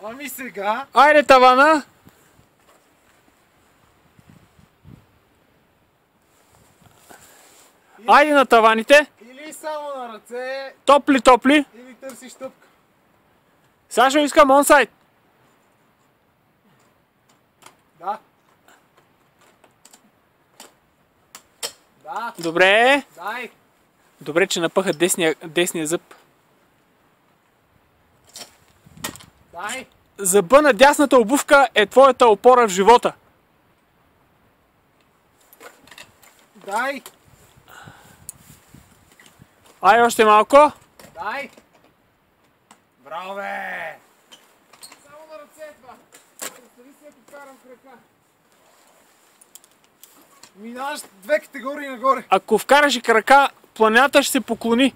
Ами сега. Айде тавана. Айде на таваните. Или само на ръце, Топли. или търсиш тъпка. Сашо, искам онсайд. Да. Да. Добре. Дай. Добре, че напъха десния зъб. Дай. Зъба на дясната обувка е твоята опора в живота. Дай. Ай, още малко. Дай. Браво, бе. Само на ръце това. Представи си, ако карам крака. Минаваш 2 категории нагоре. Ако вкараш и крака, планината ще се поклони.